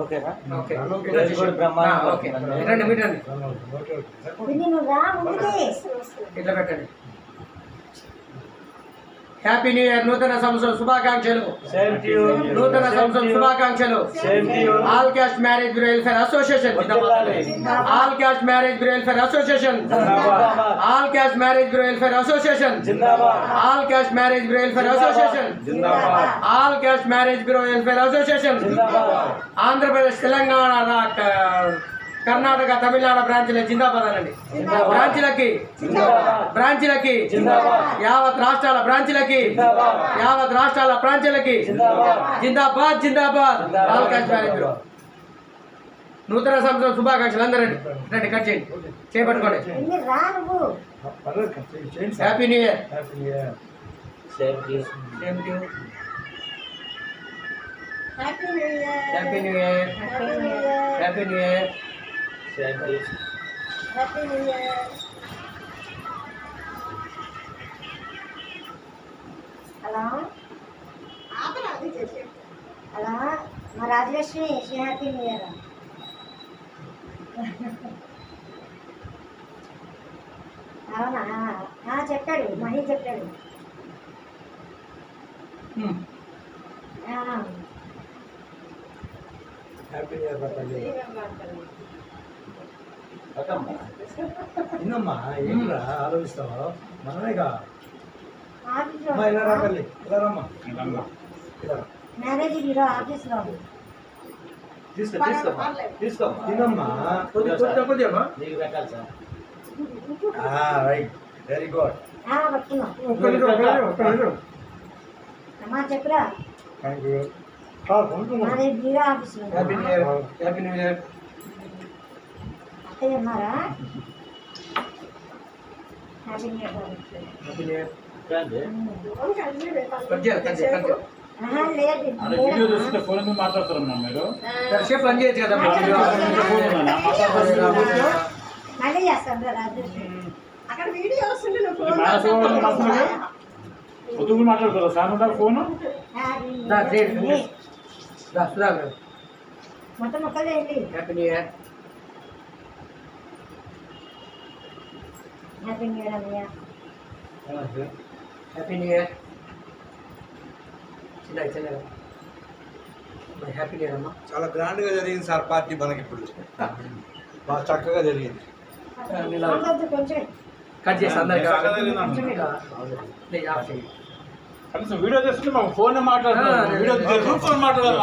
ఓకేనా? ఓకే ఇట్లా పెట్టండి. హ్యాపీ న్యూ ఇయర్, నూతన సంవత్సరం శుభాకాంక్షలు. నూతన సంవత్సరం శుభాకాంక్షలు. All caste marriage bureau welfare association, all caste marriage bureau welfare association, all caste marriage bureau welfare association, all caste marriage bureau welfare association, all caste marriage bureau welfare association. Andhra Pradesh, Telangana, Karnataka, Tamil Nadu బ్రాంచ్ల జిందాబాద్ అనండి. బ్రాంచ్లకి యావత్ రాష్ట్రాల బ్రాంచ్లకి జిందాబాద్ జిందాబాద్. ఆల్ క్యాస్ట్ మ్యారేజ్ బ్యూరో నూతన సంవత్సరం శుభాకాంక్షలు. అందరండి రండి, కట్ చేయండి, చేపట్టుకోండి. Happy new year. Happy new year. Happy new year. Happy new year. Happy new year. Hello hello, మా రాజలక్ష్మి హ్యాపీ న్యూ ఇయర్. అవునా? చెప్పాడు, మహి చెప్పాడు. Happy new year. ఇన్నమ్మా ఏంట్రా ఆలోచిస్తావా? మనమేగా ఇలా రాకల్లి, ఇలా రమ్మా. మ్యారేజ్ బ్యూరో ఆఫీస్లో తీసుకో తినమ్మా. కొద్దిగా నీకు పెట్టాలి సార్. Right, very good. అమ్మా చెప్పురా. Thank you. మ్యారేజ్ బ్యూరో ఆఫీస్లో. Happy new year. Happy new year. అత్తయ్య ఉన్నారా? Happy new year. Happy new year. లేదు, ఫోన్ మాట్లాడుతున్నాం మీరు. పని చేయొచ్చు కదా. మళ్ళీ చేస్తాను రాజలక్ష్మి. అక్కడ వీడియో వస్తుంది, పొద్దుగు మాట్లాడుతారా సార్ ఉంటారు ఫోను? మొత్తం ఒక్కదేంటి. Happy new year. Happy new year అన్నయ్య. Happy new year. చిన్నగా హ్యాపీ న్యూ ఇయర్ అమ్మా. చాలా గ్రాండ్గా జరిగింది సార్ పార్టీ మనకి ఇప్పుడు. బాగా చక్కగా జరిగింది. కొంచెం కట్ చేసి అందరికీ కనీసం వీడియో చేస్తుంటే మాకు ఫోన్ మాట్లాడుతున్నాం. వీడియో మాట్లాడాలి.